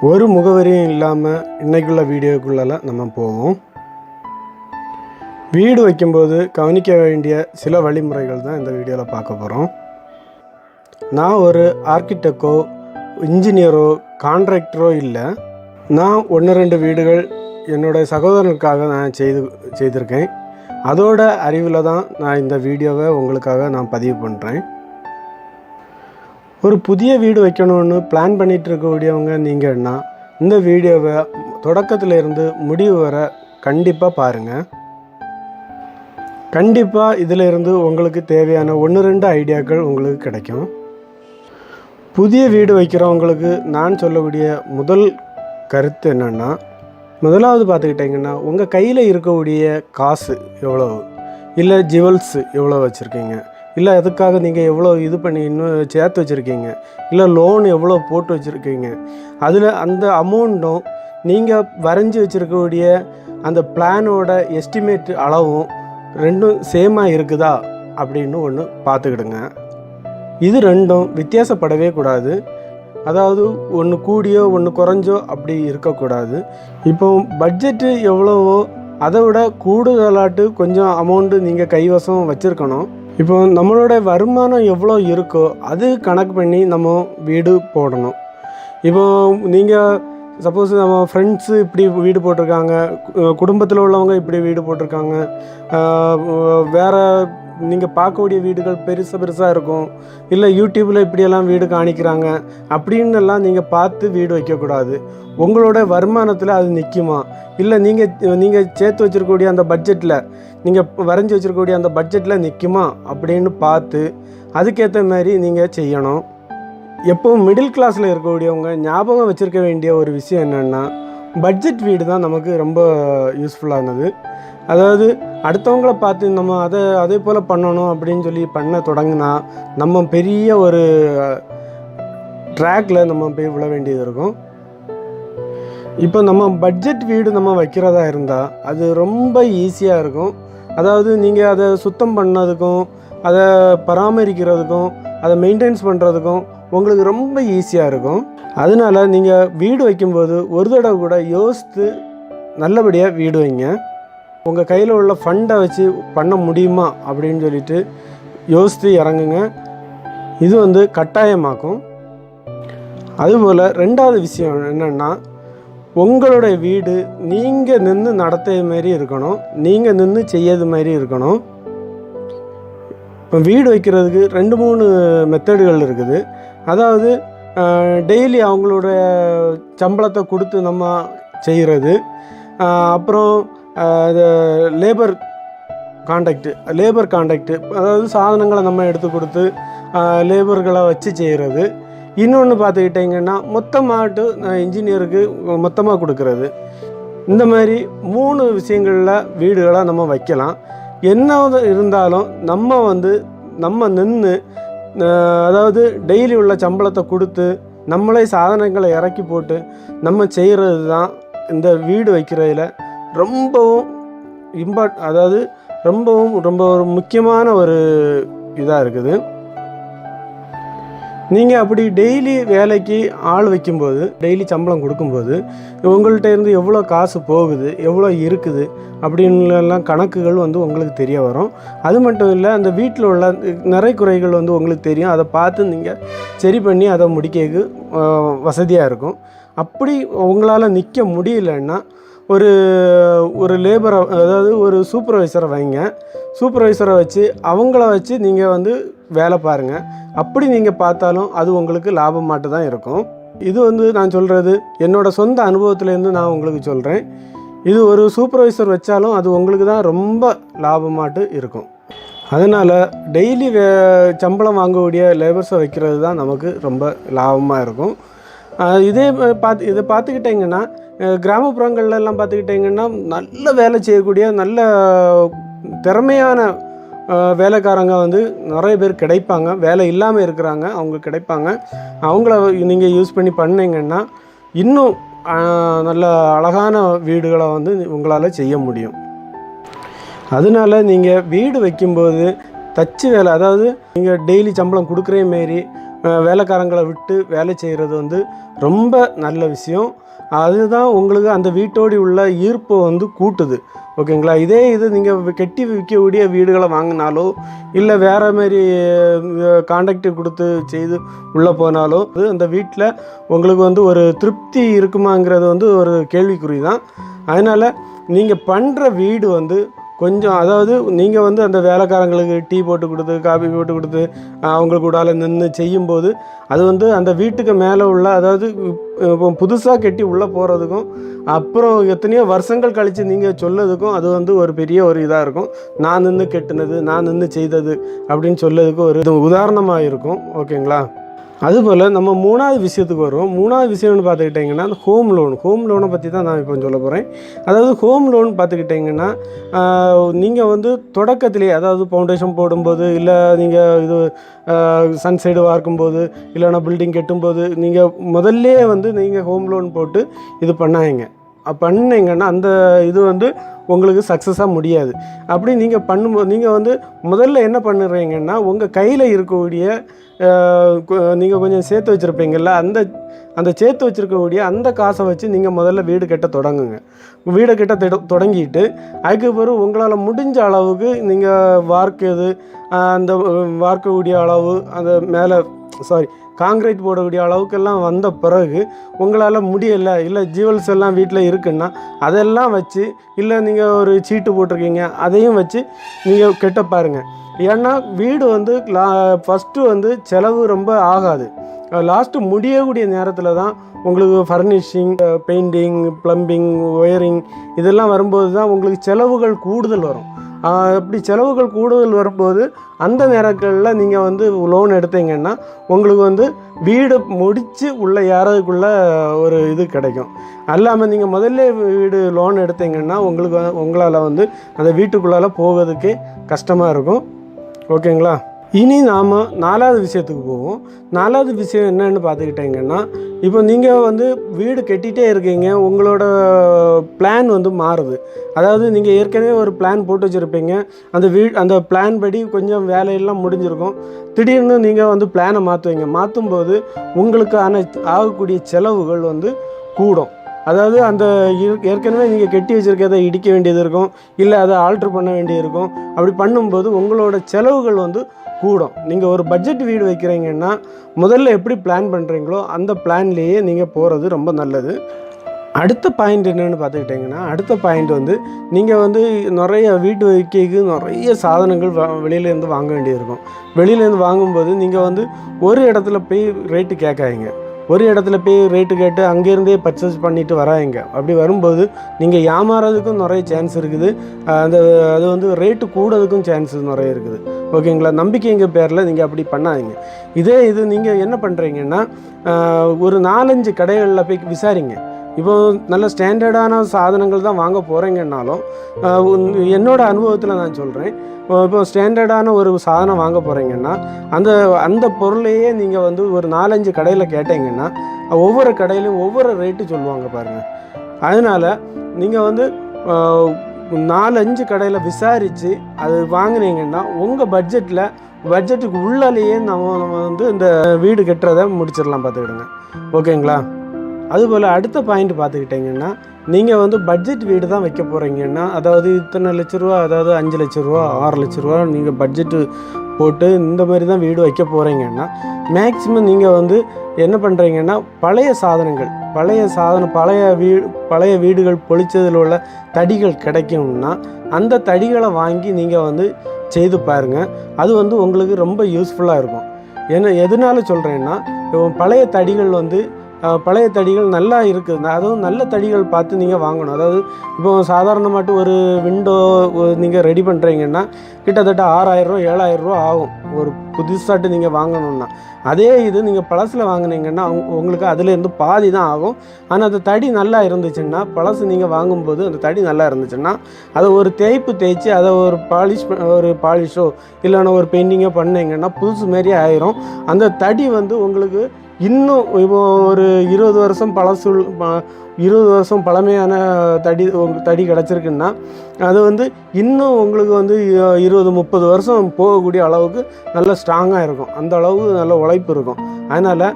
ஒரு முகவரியும் இல்லாமல் இன்றைக்குள்ள வீடியோக்குள்ளே நம்ம போவோம். வீடு வைக்கும்போது கவனிக்க வேண்டிய சில வழிமுறைகள் தான் இந்த வீடியோவில் பார்க்க போகிறோம். நான் ஒரு ஆர்கிடெக்டோ இன்ஜினியரோ கான்ட்ராக்டரோ இல்லை. நான் 1-2 வீடுகள் என்னோடய சகோதரனுக்காக நான் செய்திருக்கேன். அதோட அறிவில் தான் நான் இந்த வீடியோவை உங்களுக்காக நான் பதிவு பண்ணுறேன். ஒரு புதிய வீடு வைக்கணும்னு பிளான் பண்ணிகிட்டு இருக்கக்கூடியவங்க நீங்கன்னா இந்த வீடியோவை தொடக்கத்தில் இருந்து முடிவு வர கண்டிப்பாக பாருங்கள். கண்டிப்பாக இதில் இருந்து உங்களுக்கு தேவையான 1-2 ஐடியாக்கள் உங்களுக்கு கிடைக்கும். புதிய வீடு வைக்கிறவங்களுக்கு நான் சொல்லக்கூடிய முதல் கருத்து என்னென்னா, முதலாவது பார்த்துக்கிட்டிங்கன்னா உங்கள் கையில் இருக்கக்கூடிய காசு எவ்வளோ, இல்லை ஜுவல்ஸ் எவ்வளோ வச்சுருக்கீங்க, இல்லை அதுக்காக நீங்கள் எவ்வளோ இது பண்ணி இன்னும் சேர்த்து வச்சுருக்கீங்க, இல்லை லோன் எவ்வளோ போட்டு வச்சுருக்கீங்க, அதில் அந்த அமௌண்ட்டும் நீங்கள் வரைஞ்சி வச்சுருக்கக்கூடிய அந்த பிளானோட எஸ்டிமேட் அளவும் ரெண்டும் சேமாக இருக்குதா அப்படின்னு ஒன்று பார்த்துக்கிடுங்க. இது ரெண்டும் வித்தியாசப்படவே கூடாது. அதாவது ஒன்று கூடியோ ஒன்று குறைஞ்சோ அப்படி இருக்கக்கூடாது. இப்போ பட்ஜெட்டு எவ்வளவோ அதை விட கூடுதலாட்டு கொஞ்சம் அமௌண்ட்டு நீங்கள் கைவசம் வச்சுருக்கணும். இப்போ நம்மளோட வருமானம் எவ்வளோ இருக்கோ அது கணக்கு பண்ணி நம்ம வீடு போடணும். இப்போ நீங்கள் சப்போஸ் நம்ம ஃப்ரெண்ட்ஸு இப்படி வீடு போட்டிருக்காங்க, குடும்பத்தில் உள்ளவங்க இப்படி வீடு போட்டிருக்காங்க, வேறு நீங்கள் பார்க்கக்கூடிய வீடுகள் பெருசாக இருக்கும், இல்லை யூடியூப்பில் இப்படியெல்லாம் வீடு காணிக்கிறாங்க அப்படின்னெல்லாம் நீங்கள் பார்த்து வீடு வைக்கக்கூடாது. உங்களோட வருமானத்தில் அது நிற்குமா, இல்லை நீங்கள் சேர்த்து வச்சுருக்கக்கூடிய அந்த பட்ஜெட்டில், நீங்கள் வரைஞ்சி வச்சுருக்கக்கூடிய அந்த பட்ஜெட்டில் நிற்குமா அப்படின்னு பார்த்து அதுக்கேற்ற மாதிரி நீங்கள் செய்யணும். எப்போவும் மிடில் கிளாஸில் இருக்கக்கூடியவங்க ஞாபகம் வச்சுருக்க வேண்டிய ஒரு விஷயம் என்னென்னா, பட்ஜெட் வீடு தான் நமக்கு ரொம்ப யூஸ்ஃபுல்லானது. அதாவது அடுத்தவங்கள பார்த்து நம்ம அதே போல் பண்ணணும் அப்படின்னு சொல்லி பண்ண தொடங்கினா நம்ம பெரிய ஒரு ட்ராக்கில் நம்ம போய் விழ வேண்டியது இருக்கும். இப்போ நம்ம பட்ஜெட் வீடு நம்ம வைக்கிறதா இருந்தால் அது ரொம்ப ஈஸியாக இருக்கும். அதாவது நீங்கள் அதை சுத்தம் பண்ணதுக்கும் அதை பராமரிக்கிறதுக்கும் அதை மெயின்டைன்ஸ் பண்ணுறதுக்கும் உங்களுக்கு ரொம்ப ஈஸியாக இருக்கும். அதனால் நீங்கள் வீடு வைக்கும்போது ஒரு தடவை கூட யோசித்து நல்லபடியாக வீடு வைங்க. உங்கள் கையில் உள்ள ஃபண்டை வச்சு பண்ண முடியுமா அப்படின்னு சொல்லிட்டு யோசித்து இறங்குங்க. இது கட்டாயமாக்கும். அதுபோல் 2வது விஷயம் என்னென்னா, உங்களுடைய வீடு நீங்கள் நின்று நடத்துறது மாதிரி இருக்கணும், நீங்கள் நின்று செய்யறது மாதிரி இருக்கணும். இப்போ வீடு வைக்கிறதுக்கு 2-3 மெத்தடுகள் இருக்குது. அதாவது டெய்லி அவங்களோட சம்பளத்தை கொடுத்து நம்ம செய்கிறது, அப்புறம் லேபர் கான்ட்ராக்டு, அதாவது சாதனங்களை நம்ம எடுத்து கொடுத்து லேபர்களை வச்சு செய்கிறது. இன்னொன்று பார்த்துக்கிட்டிங்கன்னா மொத்தமாட்டு இன்ஜினியருக்கு மொத்தமாக கொடுக்கறது. இந்த மாதிரி 3 விஷயங்களில் வீடுகளை நம்ம வைக்கலாம். என்ன இருந்தாலும் நம்ம நின்று, அதாவது டெய்லி உள்ள சம்பளத்தை கொடுத்து நம்மளே சாதனங்களை இறக்கி போட்டு நம்ம செய்கிறது தான் இந்த வீடு வைக்கிறதில் ரொம்பவும் அதாவது ரொம்ப ஒரு முக்கியமான ஒரு இதாக இருக்குது. நீங்கள் அப்படி டெய்லி வேலைக்கு ஆள் வைக்கும்போது, டெய்லி சம்பளம் கொடுக்கும்போது உங்கள்கிட்ட இருந்து எவ்வளோ காசு போகுது, எவ்வளோ இருக்குது அப்படின்லாம் கணக்குகள் உங்களுக்கு தெரிய வரும். அது மட்டும் இல்லை, அந்த வீட்டில் உள்ள நிறைய குறைகள் உங்களுக்கு தெரியும். அதை பார்த்து நீங்கள் சரி பண்ணி அதை முடிக்க வசதியாக இருக்கும். அப்படி உங்களால் நிற்க முடியலன்னா ஒரு லேபரை, அதாவது ஒரு சூப்பர்வைசரை வைங்க. சூப்பர்வைசரை வச்சு அவங்கள வச்சு நீங்கள் வேலை பாருங்கள். அப்படி நீங்கள் பார்த்தாலும் அது உங்களுக்கு லாபமாட்டு தான் இருக்கும். இது நான் சொல்கிறது என்னோடய சொந்த அனுபவத்துலேருந்து நான் உங்களுக்கு சொல்கிறேன். இது ஒரு சூப்பர்வைசர் வச்சாலும் அது உங்களுக்கு தான் ரொம்ப லாபமாட்டு இருக்கும். அதனால் டெய்லி சம்பளம் வாங்கக்கூடிய லேபர்ஸை வைக்கிறது தான் நமக்கு ரொம்ப லாபமாக இருக்கும். இதை பார்த்துக்கிட்டிங்கன்னா கிராமப்புறங்கள்லாம் பார்த்துக்கிட்டிங்கன்னா நல்ல வேலை செய்யக்கூடிய நல்ல திறமையான வேலைக்காரங்க நிறைய பேர் கிடைப்பாங்க. வேலை இல்லாமல் இருக்கிறாங்க, அவங்க கிடைப்பாங்க. அவங்கள நீங்கள் யூஸ் பண்ணி பண்ணிங்கன்னா இன்னும் நல்ல அழகான வீடுகளை உங்களால் செய்ய முடியும். அதனால் நீங்கள் வீடு வைக்கும்போது தச்சு வேலை, அதாவது நீங்கள் டெய்லி சம்பளம் கொடுக்குற மாரி வேலைக்காரங்களை விட்டு வேலை செய்கிறது வந்து ரொம்ப நல்ல விஷயம். அதுதான் உங்களுக்கு அந்த வீட்டோடு உள்ள ஈர்ப்பை வந்து கூட்டுது. ஓகேங்களா? இதே இது நீங்கள் கட்டி விற்கக்கூடிய வீடுகளை வாங்கினாலோ இல்லை வேறு மாதிரி கான்ட்ராக்ட் கொடுத்து செய்து உள்ளே போனாலோ அந்த வீட்டில் உங்களுக்கு வந்து ஒரு திருப்தி இருக்குமாங்கிறது வந்து ஒரு கேள்விக்குறி தான். அதனால் நீங்கள் பண்ணுற வீடு வந்து கொஞ்சம், அதாவது நீங்கள் வந்து அந்த வேலைக்காரங்களுக்கு டீ போட்டு கொடுத்து காஃபி போட்டு கொடுத்து அவங்களுக்கு கூடால நின்று செய்யும்போது அது வந்து அந்த வீட்டுக்கு மேலே உள்ள, அதாவது இப்போ புதுசாக கட்டி உள்ளே போகிறதுக்கும் அப்புறம் எத்தனையோ வருஷங்கள் கழித்து நீங்கள் சொல்லதுக்கும் அது வந்து ஒரு பெரிய ஒரு இதாக இருக்கும். நான் நின்று கெட்டினது, நான் நின்று செய்தது அப்படின்னு சொல்லதுக்கு ஒரு உதாரணமாக இருக்கும். ஓகேங்களா? அதுபோல் நம்ம 3வது விஷயத்துக்கு வருவோம். 3வது விஷயம்னு பார்த்துக்கிட்டிங்கன்னா அந்த ஹோம் லோனை பற்றி தான் நான் இப்போ சொல்ல போகிறேன். அதாவது ஹோம் லோன் பார்த்துக்கிட்டிங்கன்னா நீங்கள் வந்து தொடக்கத்திலேயே, அதாவது ஃபவுண்டேஷன் போடும்போது இல்லை நீங்கள் இது சன்சைடு வார்க்கும்போது இல்லைன்னா பில்டிங் கட்டும்போது நீங்கள் முதல்லே வந்து நீங்கள் ஹோம் லோன் போட்டு இது பண்ணிங்கன்னா அந்த இது வந்து உங்களுக்கு சக்ஸஸாக முடியாது. அப்படி நீங்கள் பண்ணும்போது நீங்கள் வந்து முதல்ல என்ன பண்ணுறீங்கன்னா உங்கள் கையில் இருக்கக்கூடிய நீங்கள் கொஞ்சம் சேர்த்து வச்சுருப்பீங்கள்ல, அந்த சேர்த்து வச்சுருக்கக்கூடிய அந்த காசை வச்சு நீங்கள் முதல்ல வீடு கட்ட தொடங்குங்க. வீடு கட்ட தொடங்கிட்டு அதுக்கு பிறகு உங்களால் முடிஞ்ச அளவுக்கு நீங்கள் அந்த வார்க்கக்கூடிய அளவு, அந்த மேலே காங்கிரீட் போடக்கூடிய அளவுக்கெல்லாம் வந்த பிறகு உங்களால் முடியலை, இல்லை ஜுவல்ஸ் எல்லாம் வீட்டில் இருக்குன்னா அதெல்லாம் வச்சு, இல்லை நீங்கள் ஒரு சீட்டு போட்டிருக்கீங்க அதையும் வச்சு நீங்கள் கட்ட பாருங்கள். ஏன்னா வீடு வந்து ஃபஸ்ட்டு வந்து செலவு ரொம்ப ஆகாது. லாஸ்ட்டு முடியக்கூடிய நேரத்தில் தான் உங்களுக்கு ஃபர்னிஷிங், பெயிண்டிங், ப்ளம்பிங், ஒயரிங் இதெல்லாம் வரும்போது தான் உங்களுக்கு செலவுகள் கூடுதல் வரும். அப்படி செலவுகள் கூடுதல் வரும்போது அந்த நேரங்களில் நீங்கள் வந்து லோன் எடுத்தீங்கன்னா உங்களுக்கு வந்து வீடு முடித்து உள்ளே ஏறதுக்குள்ள ஒரு இது கிடைக்கும். அல்லாமல் நீங்கள் முதல்ல வீடு லோன் எடுத்தீங்கன்னா உங்களால் வந்து அந்த வீட்டுக்குள்ளால் போகிறதுக்கே கஷ்டமாக இருக்கும். ஓகேங்களா? இனி நாம் 4வது விஷயத்துக்கு போவோம். 4வது விஷயம் என்னன்னு பார்த்துக்கிட்டிங்கன்னா, இப்போ நீங்கள் வந்து வீடு கட்டிகிட்டே இருக்கீங்க, உங்களோட பிளான் வந்து மாறுது. அதாவது நீங்கள் ஏற்கனவே ஒரு பிளான் போட்டு வச்சுருப்பீங்க, அந்த பிளான் படி கொஞ்சம் வேலையெல்லாம் முடிஞ்சிருக்கும். திடீர்னு நீங்கள் வந்து பிளானை மாற்றும்போது உங்களுக்கான ஆகக்கூடிய செலவுகள் வந்து கூடும். அதாவது அந்த ஏற்கனவே நீங்கள் கட்டி வச்சுருக்கிறத இடிக்க வேண்டியது இருக்கும், இல்லை அதை ஆல்ட்ரு பண்ண வேண்டியது இருக்கும். அப்படி பண்ணும்போது உங்களோட செலவுகள் வந்து கூடும். நீங்கள் ஒரு பட்ஜெட் வீடு வைக்கிறீங்கன்னா முதல்ல எப்படி பிளான் பண்ணுறீங்களோ அந்த பிளான்லேயே நீங்கள் போகிறது ரொம்ப நல்லது. அடுத்த பாயிண்ட் என்னென்னு பார்த்துக்கிட்டிங்கன்னா, அடுத்த பாயிண்ட் வந்து நீங்கள் வந்து நிறைய வீட்டு வைக்கைக்கு நிறைய சாதனங்கள் வெளியிலேருந்து வாங்க வேண்டியிருக்கும். வெளியிலேருந்து வாங்கும்போது நீங்கள் வந்து ஒரு இடத்துல போய் ரேட்டு கேட்காதீங்க. ஒரு இடத்துல போய் ரேட்டு கேட்டு அங்கேருந்தே பர்ச்சேஸ் பண்ணிவிட்டு வராங்க. அப்படி வரும்போது நீங்கள் ஏமாறதுக்கும் நிறைய சான்ஸ் இருக்குது. அது வந்து ரேட்டு கூடதுக்கும் சான்ஸஸ் நிறைய இருக்குது. ஓகேங்களா? நம்பிக்கைங்க பேரில் நீங்கள் அப்படி பண்ணாதீங்க. இது நீங்கள் என்ன பண்ணுறீங்கன்னா, ஒரு 4-5 கடைகளில் போய் விசாரிங்க. இப்போ நல்ல ஸ்டாண்டர்டான சாதனங்கள் தான் வாங்க போகிறீங்கன்னாலும் என்னோடய அனுபவத்தில் நான் சொல்கிறேன், இப்போ ஸ்டாண்டர்டான ஒரு சாதனம் வாங்க போகிறீங்கன்னா அந்த பொருளையே நீங்கள் வந்து ஒரு 4-5 கடையில் கேட்டிங்கன்னா ஒவ்வொரு கடையிலையும் ஒவ்வொரு ரேட்டு சொல்லுவாங்க பாருங்கள். அதனால் நீங்கள் வந்து 4-5 கடையில் விசாரித்து அது வாங்கினீங்கன்னா உங்கள் பட்ஜெட்டுக்கு உள்ளாலேயே நம்ம வந்து இந்த வீடு கட்டுறதை முடிச்சிடலாம், பார்த்துக்கிடுங்க. ஓகேங்களா? அதுபோல் அடுத்த பாயிண்ட் பார்த்துக்கிட்டிங்கன்னா, நீங்கள் வந்து பட்ஜெட் வீடு தான் வைக்க போகிறீங்கன்னா, அதாவது இத்தனை லட்ச ரூபா, அதாவது 5 லட்ச ரூபா 6 லட்ச ரூபா நீங்கள் பட்ஜெட்டு போட்டு இந்த மாதிரி தான் வீடு வைக்க போகிறீங்கன்னா மேக்ஸிமம் நீங்கள் வந்து என்ன பண்ணுறீங்கன்னா, பழைய வீடுகள் பொழிச்சதில் உள்ள தடிகள் கிடைக்கும்னா அந்த தடிகளை வாங்கி நீங்கள் வந்து செய்து பாருங்கள். அது வந்து உங்களுக்கு ரொம்ப யூஸ்ஃபுல்லாக இருக்கும். எதனால சொல்கிறேன்னா, பழைய தடிகள் நல்லா இருக்குது, அதுவும் நல்ல தடிகள் பார்த்து நீங்கள் வாங்கணும். அதாவது இப்போ சாதாரணமாட்டு ஒரு விண்டோ நீங்கள் ரெடி பண்ணுறீங்கன்னா கிட்டத்தட்ட 6000 ரூபா 7000 ரூபா ஆகும் ஒரு புதுசாட்டு நீங்கள் வாங்கணுன்னா. அதே இது நீங்கள் பழசில் வாங்கினீங்கன்னா உங்களுக்கு அதுலேருந்து பாதி தான் ஆகும். ஆனால் அந்த தடி நல்லா இருந்துச்சுன்னா, பழசு நீங்கள் வாங்கும்போது அந்த தடி நல்லா இருந்துச்சுன்னா அதை ஒரு தேய்ச்சி அதை ஒரு பாலிஷோ இல்லைன்னா ஒரு பெயிண்டிங்கோ பண்ணிங்கன்னா புதுசு மாரி ஆயிரும். அந்த தடி வந்து உங்களுக்கு இன்னும் இப்போ ஒரு 20 வருஷம் 20 வருஷம் பழமையான தடி கிடச்சிருக்குன்னா அது வந்து இன்னும் உங்களுக்கு வந்து 20-30 வருஷம் போகக்கூடிய அளவுக்கு நல்ல ஸ்ட்ராங்காக இருக்கும். அந்த அளவு நல்ல உழைப்பு இருக்கும். அதனால்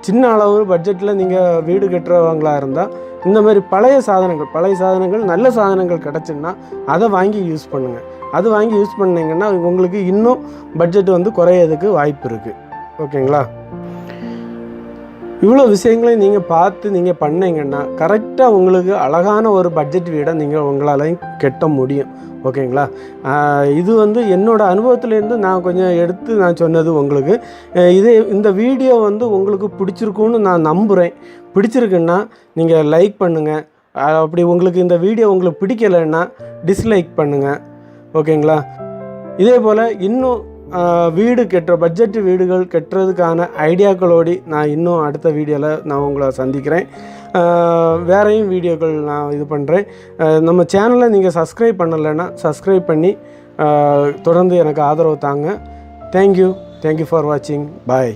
சின்ன அளவு பட்ஜெட்டில் நீங்கள் வீடு கட்டுறவங்களாக இருந்தால் இந்த மாதிரி பழைய சாதனங்கள் நல்ல சாதனங்கள் கிடச்சுன்னா அதை வாங்கி யூஸ் பண்ணுங்கள். அது வாங்கி யூஸ் பண்ணிங்கன்னா உங்களுக்கு இன்னும் பட்ஜெட் வந்து குறையிறதுக்கு வாய்ப்பு இருக்குது. ஓகேங்களா? இவ்வளோ விஷயங்களையும் நீங்கள் பார்த்து நீங்கள் பண்ணிங்கன்னா கரெக்டாக உங்களுக்கு அழகான ஒரு பட்ஜெட் வீடை உங்களாலையும் கட்ட முடியும். ஓகேங்களா? இது வந்து என்னோடய அனுபவத்துலேருந்து நான் கொஞ்சம் எடுத்து நான் சொன்னது உங்களுக்கு. இந்த வீடியோ வந்து உங்களுக்கு பிடிச்சிருக்குன்னு நான் நம்புகிறேன். பிடிச்சிருக்குன்னா நீங்கள் லைக் பண்ணுங்கள். அப்படி உங்களுக்கு இந்த வீடியோ உங்களுக்கு பிடிக்கலைன்னா டிஸ்லைக் பண்ணுங்கள். ஓகேங்களா? இதே போல் இன்னும் வீடு பட்ஜெட் வீடுகள் கட்டுறதுக்கான ஐடியாக்களோடு நான் இன்னும் அடுத்த வீடியோவில் நான் உங்களை சந்திக்கிறேன். வேறையும் வீடியோக்கள் நான் இது பண்ணுறேன். நம்ம சேனலை நீங்கள் சப்ஸ்கிரைப் பண்ணலைன்னா சப்ஸ்கிரைப் பண்ணி தொடர்ந்து எனக்கு ஆதரவு தாங்க. தேங்க்யூ ஃபார் வாட்சிங். பாய்.